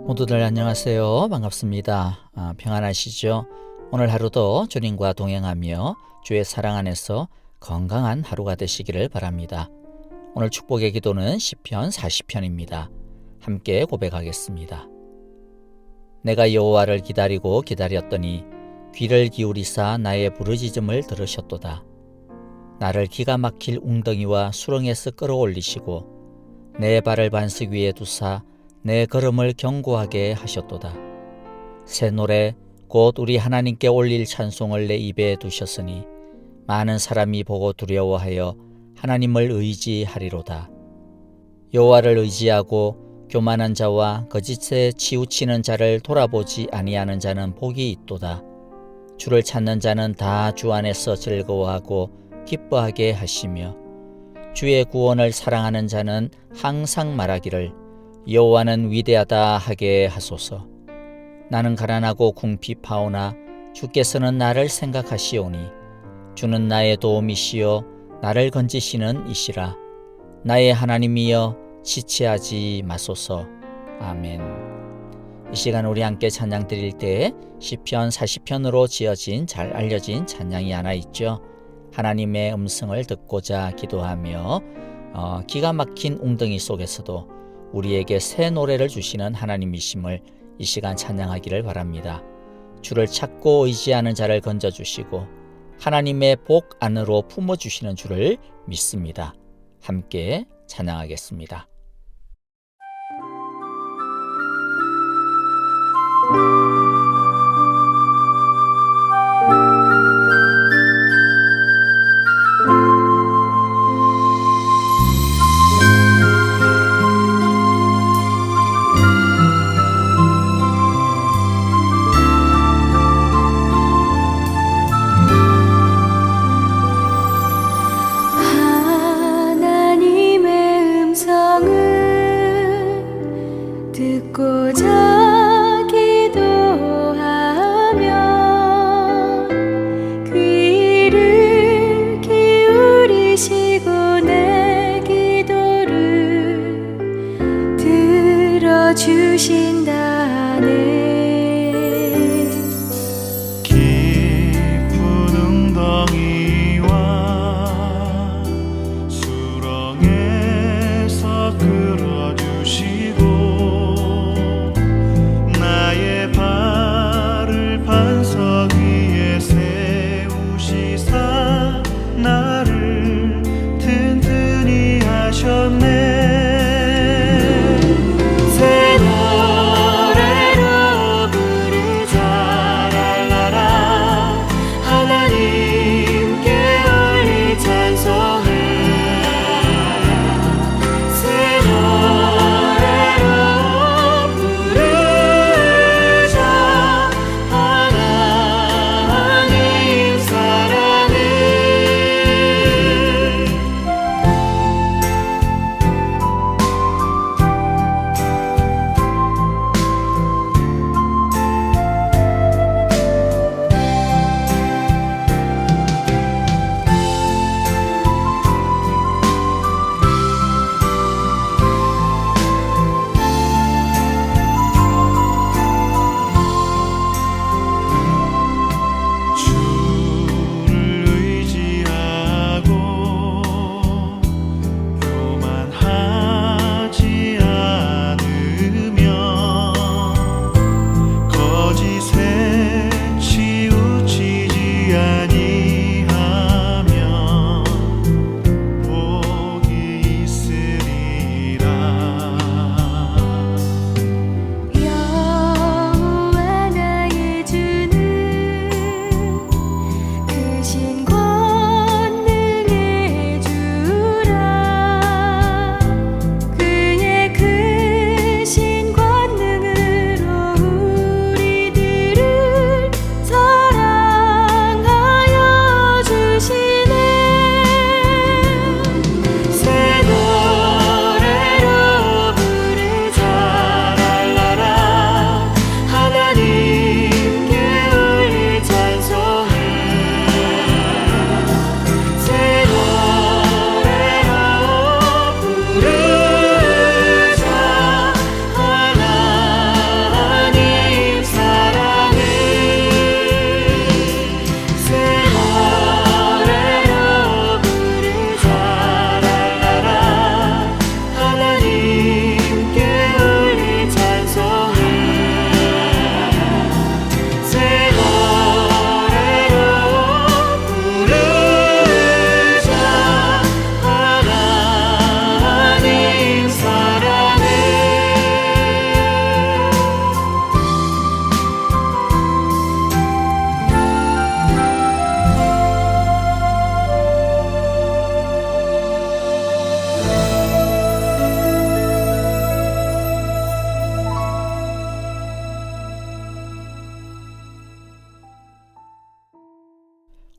모두들 안녕하세요. 반갑습니다. 평안하시죠? 오늘 하루도 주님과 동행하며 주의 사랑 안에서 건강한 하루가 되시기를 바랍니다. 오늘 축복의 기도는 시편 40편입니다. 함께 고백하겠습니다. 내가 여호와를 기다리고 기다렸더니 귀를 기울이사 나의 부르짖음을 들으셨도다. 나를 기가 막힐 웅덩이와 수렁에서 끌어올리시고 내 발을 반석 위에 두사 내 걸음을 견고하게 하셨도다. 새 노래 곧 우리 하나님께 올릴 찬송을 내 입에 두셨으니 많은 사람이 보고 두려워하여 하나님을 의지하리로다. 여호와를 의지하고 교만한 자와 거짓에 치우치는 자를 돌아보지 아니하는 자는 복이 있도다. 주를 찾는 자는 다 주 안에서 즐거워하고 기뻐하게 하시며 주의 구원을 사랑하는 자는 항상 말하기를 여호와는 위대하다 하게 하소서. 나는 가난하고 궁핍하오나 주께서는 나를 생각하시오니 주는 나의 도움이시요 나를 건지시는 이시라. 나의 하나님이여 지체하지 마소서. 아멘. 이 시간 우리 함께 찬양 드릴 때 시편 40편으로 지어진 잘 알려진 찬양이 하나 있죠. 하나님의 음성을 듣고자 기도하며 기가 막힌 웅덩이 속에서도 우리에게 새 노래를 주시는 하나님이심을 이 시간 찬양하기를 바랍니다. 주를 찾고 의지하는 자를 건져주시고 하나님의 복 안으로 품어주시는 주를 믿습니다. 함께 찬양하겠습니다. 듣고자 기도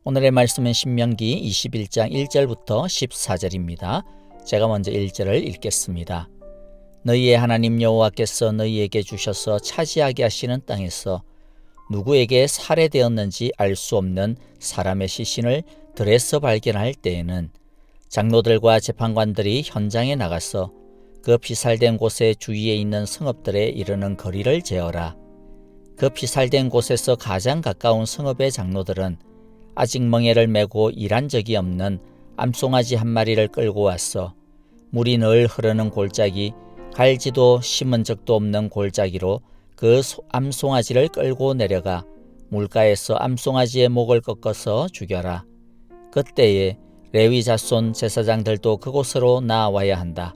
오늘의 말씀은 신명기 21장 1절부터 14절입니다. 제가 먼저 1절을 읽겠습니다. 너희의 하나님 여호와께서 너희에게 주셔서 차지하게 하시는 땅에서 누구에게 살해되었는지 알 수 없는 사람의 시신을 들에서 발견할 때에는 장로들과 재판관들이 현장에 나가서 그 피살된 곳의 주위에 있는 성읍들에 이르는 거리를 재어라. 그 피살된 곳에서 가장 가까운 성읍의 장로들은 아직 멍에를 메고 일한 적이 없는 암송아지 한 마리를 끌고 와서 물이 늘 흐르는 골짜기, 갈지도 심은 적도 없는 골짜기로 그 암송아지를 끌고 내려가 물가에서 암송아지의 목을 꺾어서 죽여라. 그때에 레위 자손 제사장들도 그곳으로 나와야 한다.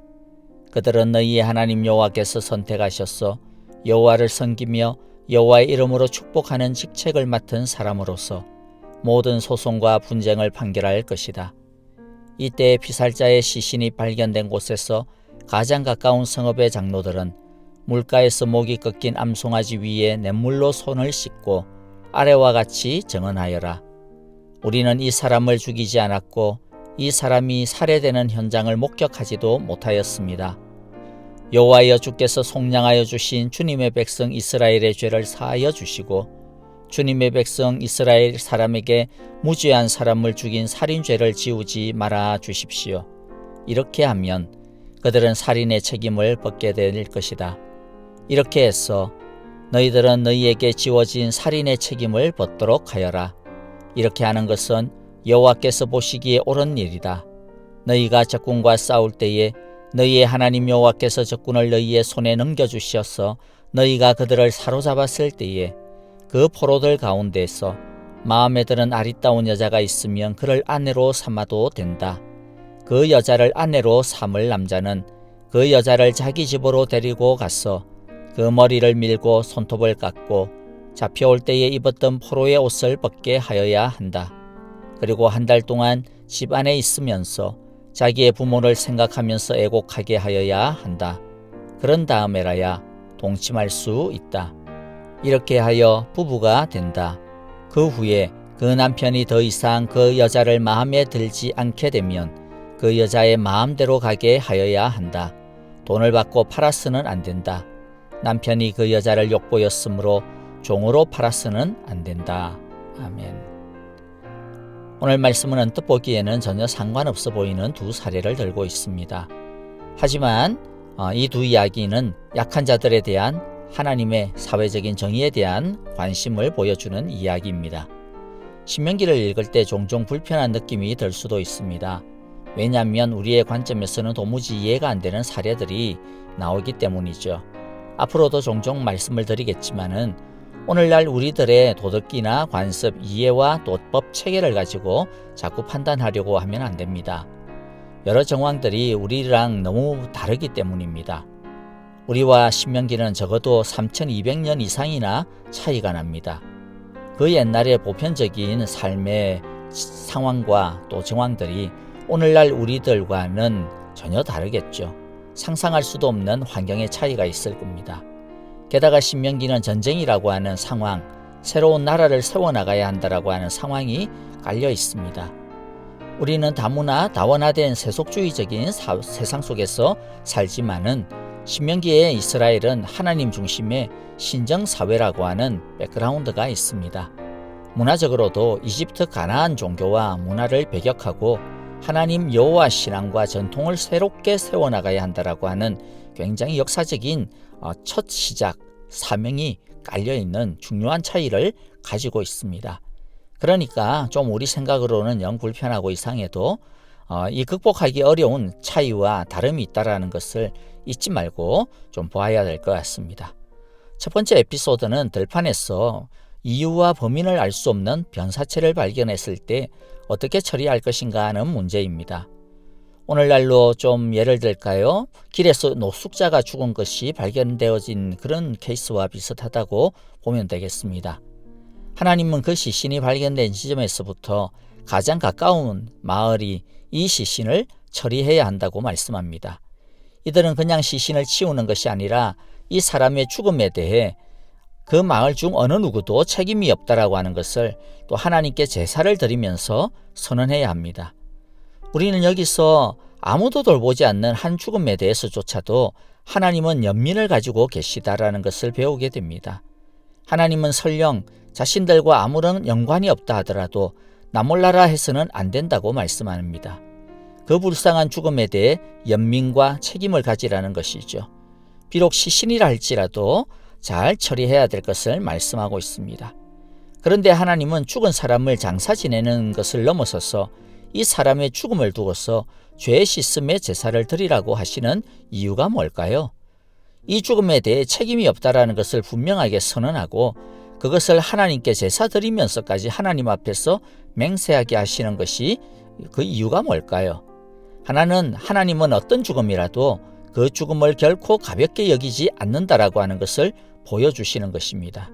그들은 너희의 하나님 여호와께서 선택하셔서 여호와를 섬기며 여호와의 이름으로 축복하는 직책을 맡은 사람으로서 모든 소송과 분쟁을 판결할 것이다. 이때 피살자의 시신이 발견된 곳에서 가장 가까운 성읍의 장로들은 물가에서 목이 꺾인 암송아지 위에 냇물로 손을 씻고 아래와 같이 증언하여라. 우리는 이 사람을 죽이지 않았고 이 사람이 살해되는 현장을 목격하지도 못하였습니다. 여호와여 주께서 속량하여 주신 주님의 백성 이스라엘의 죄를 사하여 주시고 주님의 백성 이스라엘 사람에게 무죄한 사람을 죽인 살인죄를 지우지 말아 주십시오. 이렇게 하면 그들은 살인의 책임을 벗게 될 것이다. 이렇게 해서 너희들은 너희에게 지워진 살인의 책임을 벗도록 하여라. 이렇게 하는 것은 여호와께서 보시기에 옳은 일이다. 너희가 적군과 싸울 때에 너희의 하나님 여호와께서 적군을 너희의 손에 넘겨주셔서 너희가 그들을 사로잡았을 때에 그 포로들 가운데서 마음에 드는 아리따운 여자가 있으면 그를 아내로 삼아도 된다. 그 여자를 아내로 삼을 남자는 그 여자를 자기 집으로 데리고 가서 그 머리를 밀고 손톱을 깎고 잡혀올 때에 입었던 포로의 옷을 벗게 하여야 한다. 그리고 한 달 동안 집 안에 있으면서 자기의 부모를 생각하면서 애곡하게 하여야 한다. 그런 다음에라야 동침할 수 있다. 이렇게 하여 부부가 된다. 그 후에 그 남편이 더 이상 그 여자를 마음에 들지 않게 되면 그 여자의 마음대로 가게 하여야 한다. 돈을 받고 팔아서는 안 된다. 남편이 그 여자를 욕보였으므로 종으로 팔아서는 안 된다. 아멘. 오늘 말씀은 언뜻 보기에는 전혀 상관없어 보이는 두 사례를 들고 있습니다. 하지만 이 두 이야기는 약한 자들에 대한 하나님의 사회적인 정의에 대한 관심을 보여주는 이야기입니다. 신명기를 읽을 때 종종 불편한 느낌이 들 수도 있습니다. 왜냐하면 우리의 관점에서는 도무지 이해가 안 되는 사례들이 나오기 때문이죠. 앞으로도 종종 말씀을 드리겠지만은 오늘날 우리들의 도덕기나 관습, 이해와 도법 체계를 가지고 자꾸 판단하려고 하면 안 됩니다. 여러 정황들이 우리랑 너무 다르기 때문입니다. 우리와 신명기는 적어도 3200년 이상이나 차이가 납니다. 그 옛날의 보편적인 삶의 상황과 또 정황들이 오늘날 우리들과는 전혀 다르겠죠. 상상할 수도 없는 환경의 차이가 있을 겁니다. 게다가 신명기는 전쟁이라고 하는 상황, 새로운 나라를 세워나가야 한다라고 하는 상황이 깔려 있습니다. 우리는 다문화, 다원화된 세속주의적인 세상 속에서 살지만은 신명기의 이스라엘은 하나님 중심의 신정사회라고 하는 백그라운드가 있습니다. 문화적으로도 이집트 가나안 종교와 문화를 배격하고 하나님 여호와 신앙과 전통을 새롭게 세워나가야 한다라고 하는 굉장히 역사적인 첫 시작, 사명이 깔려있는 중요한 차이를 가지고 있습니다. 그러니까 좀 우리 생각으로는 영 불편하고 이상해도 이 극복하기 어려운 차이와 다름이 있다는 것을 잊지 말고 좀 보아야 될 것 같습니다. 첫 번째 에피소드는 들판에서 이유와 범인을 알 수 없는 변사체를 발견했을 때 어떻게 처리할 것인가 하는 문제입니다. 오늘날로 좀 예를 들까요? 길에서 노숙자가 죽은 것이 발견되어진 그런 케이스와 비슷하다고 보면 되겠습니다. 하나님은 그 시신이 발견된 지점에서부터 가장 가까운 마을이 이 시신을 처리해야 한다고 말씀합니다. 이들은 그냥 시신을 치우는 것이 아니라 이 사람의 죽음에 대해 그 마을 중 어느 누구도 책임이 없다라고 하는 것을 또 하나님께 제사를 드리면서 선언해야 합니다. 우리는 여기서 아무도 돌보지 않는 한 죽음에 대해서조차도 하나님은 연민을 가지고 계시다라는 것을 배우게 됩니다. 하나님은 설령 자신들과 아무런 연관이 없다 하더라도 나 몰라라 해서는 안 된다고 말씀합니다. 그 불쌍한 죽음에 대해 연민과 책임을 가지라는 것이죠. 비록 시신이라 할지라도 잘 처리해야 될 것을 말씀하고 있습니다. 그런데 하나님은 죽은 사람을 장사 지내는 것을 넘어서서 이 사람의 죽음을 두고서 죄 씻음의 제사를 드리라고 하시는 이유가 뭘까요? 이 죽음에 대해 책임이 없다라는 것을 분명하게 선언하고 그것을 하나님께 제사 드리면서까지 하나님 앞에서 맹세하게 하시는 것이 그 이유가 뭘까요? 하나님은 어떤 죽음이라도 그 죽음을 결코 가볍게 여기지 않는다라고 하는 것을 보여주시는 것입니다.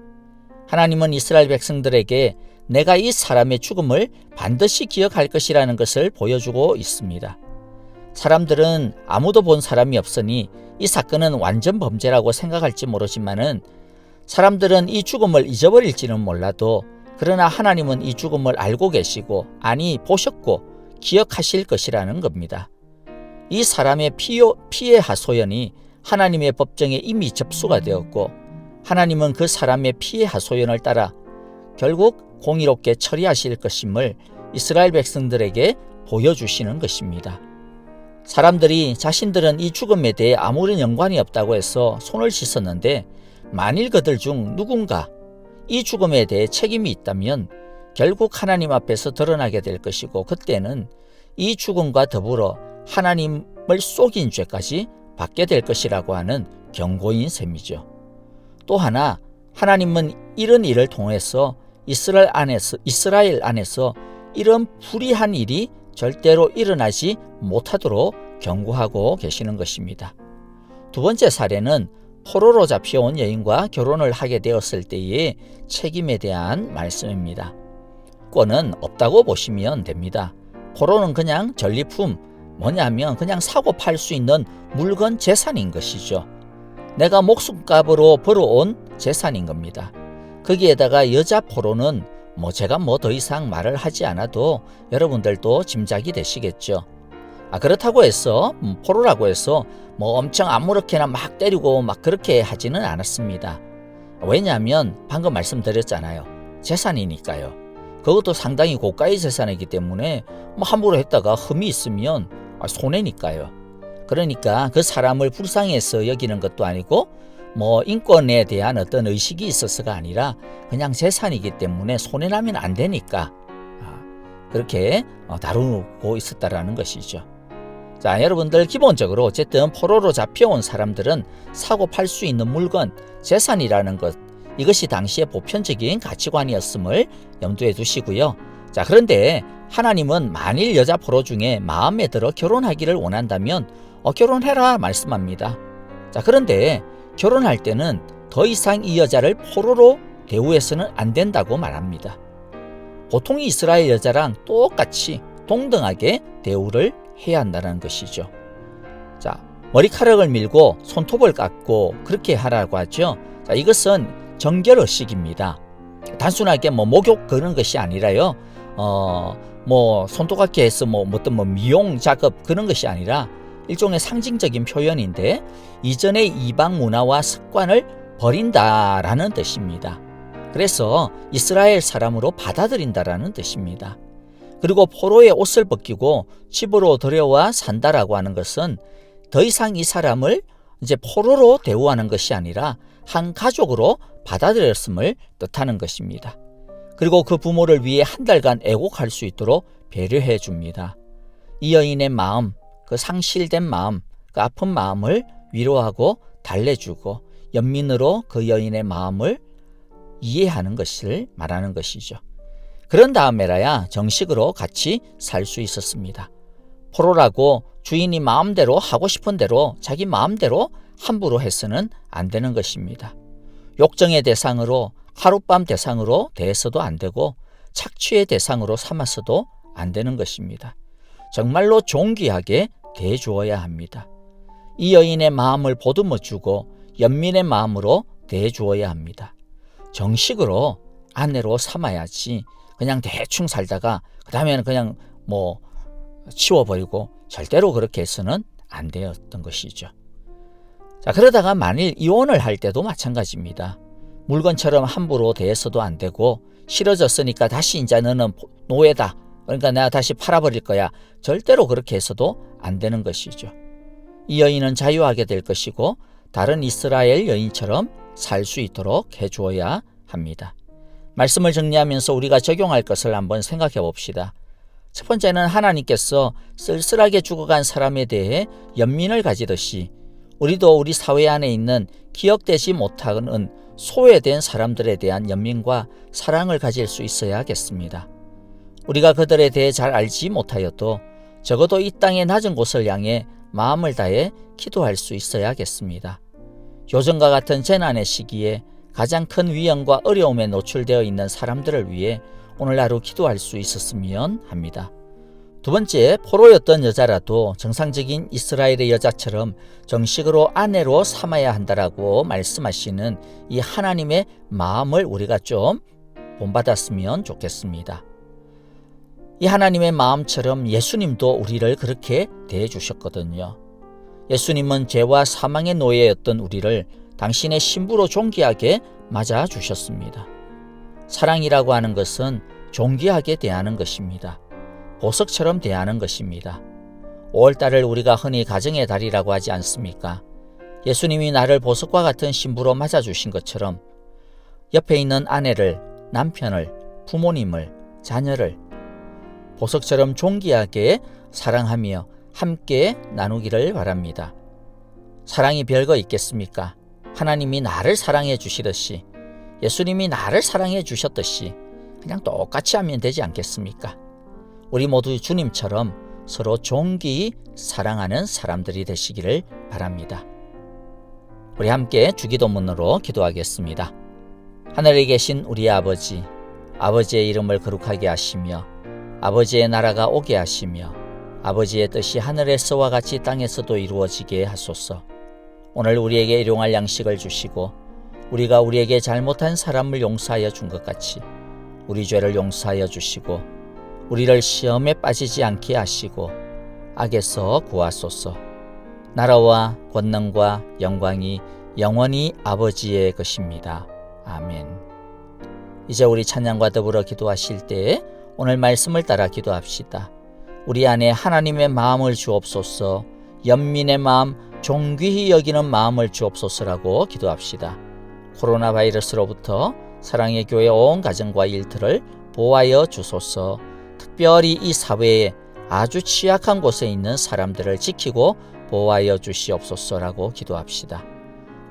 하나님은 이스라엘 백성들에게 내가 이 사람의 죽음을 반드시 기억할 것이라는 것을 보여주고 있습니다. 사람들은 아무도 본 사람이 없으니 이 사건은 완전 범죄라고 생각할지 모르지만은 사람들은 이 죽음을 잊어버릴지는 몰라도 그러나 하나님은 이 죽음을 알고 계시고 아니 보셨고 기억하실 것이라는 겁니다. 이 사람의 피의 하소연이 하나님의 법정에 이미 접수가 되었고 하나님은 그 사람의 피의 하소연을 따라 결국 공의롭게 처리하실 것임을 이스라엘 백성들에게 보여주시는 것입니다. 사람들이 자신들은 이 죽음에 대해 아무런 연관이 없다고 해서 손을 씻었는데 만일 그들 중 누군가 이 죽음에 대해 책임이 있다면 결국 하나님 앞에서 드러나게 될 것이고 그때는 이 죽음과 더불어 하나님을 속인 죄까지 받게 될 것이라고 하는 경고인 셈이죠. 또 하나 하나님은 이런 일을 통해서 이스라엘 안에서 이런 불의한 일이 절대로 일어나지 못하도록 경고하고 계시는 것입니다. 두 번째 사례는 포로로 잡혀온 여인과 결혼을 하게 되었을 때의 책임에 대한 말씀입니다. 권은 없다고 보시면 됩니다. 포로는 그냥 전리품, 뭐냐면 그냥 사고 팔 수 있는 물건 재산인 것이죠. 내가 목숨값으로 벌어온 재산인 겁니다. 거기에다가 여자 포로는 제가 더 이상 말을 하지 않아도 여러분들도 짐작이 되시겠죠. 그렇다고 해서 포로라고 해서 엄청 아무렇게나 막 때리고 막 그렇게 하지는 않았습니다. 왜냐하면 방금 말씀드렸잖아요. 재산이니까요. 그것도 상당히 고가의 재산이기 때문에 함부로 했다가 흠이 있으면 손해니까요. 그러니까 그 사람을 불쌍해서 여기는 것도 아니고 인권에 대한 어떤 의식이 있어서가 아니라 그냥 재산이기 때문에 손해나면 안 되니까 그렇게 다루고 있었다라는 것이죠. 자, 여러분들 기본적으로 어쨌든 포로로 잡혀온 사람들은 사고 팔 수 있는 물건, 재산이라는 것, 이것이 당시의 보편적인 가치관이었음을 염두에 두시고요. 자, 그런데 하나님은 만일 여자 포로 중에 마음에 들어 결혼하기를 원한다면 결혼해라 말씀합니다. 자, 그런데 결혼할 때는 더 이상 이 여자를 포로로 대우해서는 안 된다고 말합니다. 보통 이스라엘 여자랑 똑같이 동등하게 대우를 해야 한다는 것이죠. 자, 머리카락을 밀고 손톱을 깎고 그렇게 하라고 하죠. 자, 이것은 정결의식입니다. 단순하게 목욕 그런 것이 아니라요. 손톱깎이 해서 어떤 미용 작업 그런 것이 아니라 일종의 상징적인 표현인데 이전의 이방 문화와 습관을 버린다라는 뜻입니다. 그래서 이스라엘 사람으로 받아들인다라는 뜻입니다. 그리고 포로의 옷을 벗기고 집으로 들여와 산다라고 하는 것은 더 이상 이 사람을 이제 포로로 대우하는 것이 아니라 한 가족으로 받아들였음을 뜻하는 것입니다. 그리고 그 부모를 위해 한 달간 애곡할 수 있도록 배려해 줍니다. 이 여인의 마음, 그 상실된 마음, 그 아픈 마음을 위로하고 달래주고 연민으로 그 여인의 마음을 이해하는 것을 말하는 것이죠. 그런 다음에라야 정식으로 같이 살 수 있었습니다. 포로라고 주인이 마음대로 하고 싶은 대로 자기 마음대로 함부로 해서는 안 되는 것입니다. 욕정의 대상으로 하룻밤 대상으로 대해서도 안 되고 착취의 대상으로 삼아서도 안 되는 것입니다. 정말로 존귀하게 대해주어야 합니다. 이 여인의 마음을 보듬어주고 연민의 마음으로 대해주어야 합니다. 정식으로 아내로 삼아야지 그냥 대충 살다가 그 다음에는 그냥 치워버리고 절대로 그렇게 해서는 안 되었던 것이죠. 자, 그러다가 만일 이혼을 할 때도 마찬가지입니다. 물건처럼 함부로 대해서도 안 되고 싫어졌으니까 다시 이제 너는 노예다. 그러니까 내가 다시 팔아버릴 거야. 절대로 그렇게 해서도 안 되는 것이죠. 이 여인은 자유하게 될 것이고 다른 이스라엘 여인처럼 살 수 있도록 해주어야 합니다. 말씀을 정리하면서 우리가 적용할 것을 한번 생각해 봅시다. 첫 번째는 하나님께서 쓸쓸하게 죽어간 사람에 대해 연민을 가지듯이 우리도 우리 사회 안에 있는 기억되지 못하는 소외된 사람들에 대한 연민과 사랑을 가질 수 있어야겠습니다. 우리가 그들에 대해 잘 알지 못하여도 적어도 이 땅의 낮은 곳을 향해 마음을 다해 기도할 수 있어야겠습니다. 요즘과 같은 재난의 시기에 가장 큰 위험과 어려움에 노출되어 있는 사람들을 위해 오늘 하루 기도할 수 있었으면 합니다. 두 번째, 포로였던 여자라도 정상적인 이스라엘의 여자처럼 정식으로 아내로 삼아야 한다라고 말씀하시는 이 하나님의 마음을 우리가 좀 본받았으면 좋겠습니다. 이 하나님의 마음처럼 예수님도 우리를 그렇게 대해주셨거든요. 예수님은 죄와 사망의 노예였던 우리를 당신의 신부로 존귀하게 맞아주셨습니다. 사랑이라고 하는 것은 존귀하게 대하는 것입니다. 보석처럼 대하는 것입니다. 5월달을 우리가 흔히 가정의 달이라고 하지 않습니까? 예수님이 나를 보석과 같은 신부로 맞아주신 것처럼 옆에 있는 아내를, 남편을, 부모님을, 자녀를 보석처럼 존귀하게 사랑하며 함께 나누기를 바랍니다. 사랑이 별거 있겠습니까? 하나님이 나를 사랑해 주시듯이 예수님이 나를 사랑해 주셨듯이 그냥 똑같이 하면 되지 않겠습니까? 우리 모두 주님처럼 서로 존귀히 사랑하는 사람들이 되시기를 바랍니다. 우리 함께 주기도문으로 기도하겠습니다. 하늘에 계신 우리 아버지, 아버지의 이름을 거룩하게 하시며 아버지의 나라가 오게 하시며 아버지의 뜻이 하늘에서와 같이 땅에서도 이루어지게 하소서. 오늘 우리에게 일용할 양식을 주시고 우리가 우리에게 잘못한 사람을 용서하여 준 것 같이 우리 죄를 용서하여 주시고 우리를 시험에 빠지지 않게 하시고 악에서 구하소서. 나라와 권능과 영광이 영원히 아버지의 것입니다. 아멘. 이제 우리 찬양과 더불어 기도하실 때 오늘 말씀을 따라 기도합시다. 우리 안에 하나님의 마음을 주옵소서, 연민의 마음, 존귀히 여기는 마음을 주옵소서라고 기도합시다. 코로나 바이러스로부터 사랑의 교회 온 가정과 일터를 보호하여 주소서. 특별히 이 사회에 아주 취약한 곳에 있는 사람들을 지키고 보호하여 주시옵소서라고 기도합시다.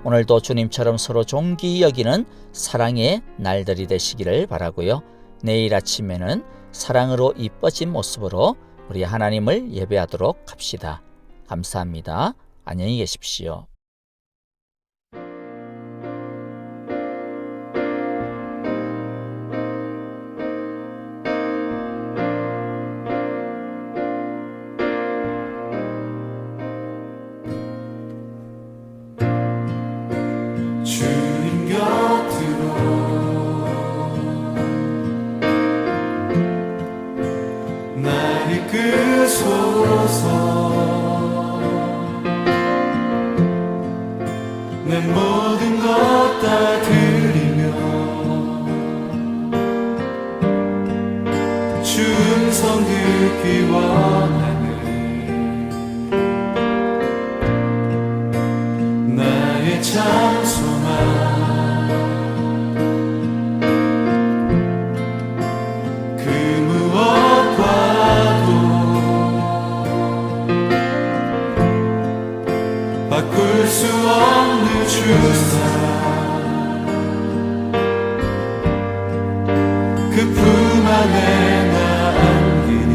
오늘도 주님처럼 서로 존귀히 여기는 사랑의 날들이 되시기를 바라고요. 내일 아침에는 사랑으로 이뻐진 모습으로 우리 하나님을 예배하도록 합시다. 감사합니다. 안녕히 계십시오. 주님 곁으로 날 이끄소서. 내 모든 것 다 드리며 주 음성 듣기 원하네. 나의 참 소망 그 무엇과도 바꿀 수 없는 주사. 그 품 안에 나 안기니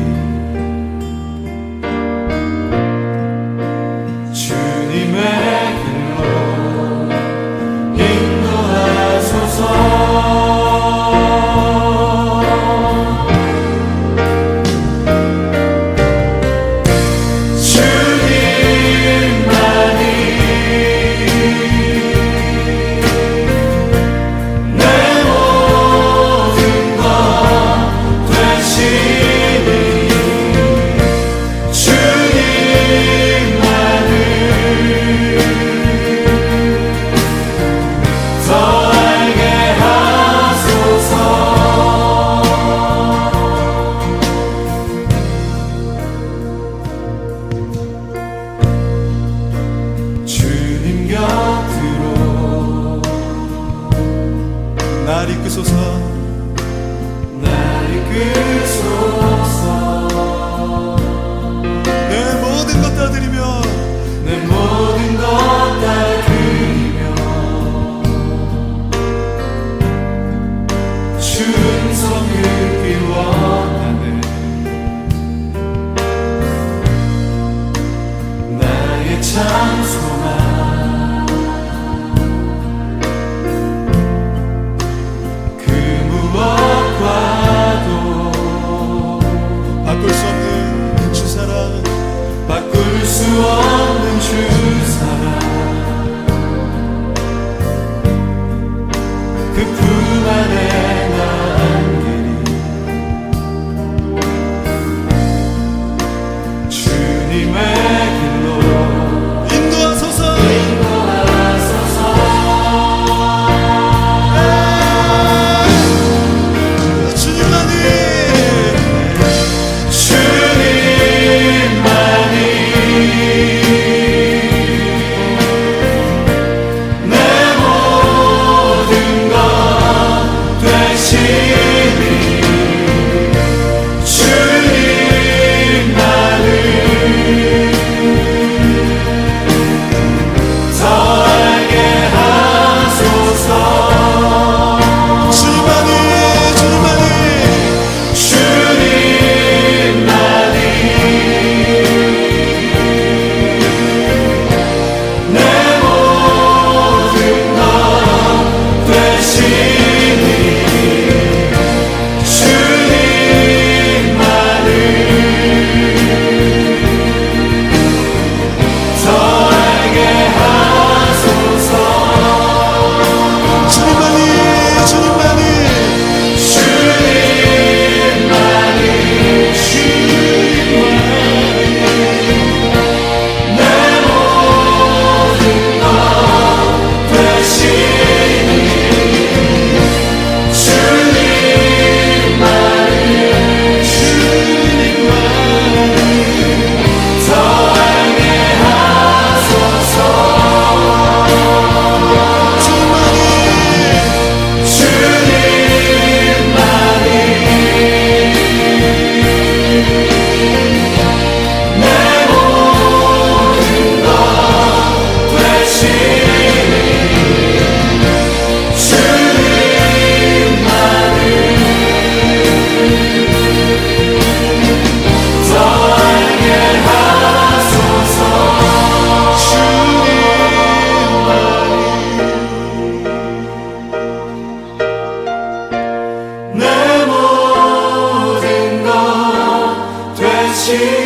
주시옵소서.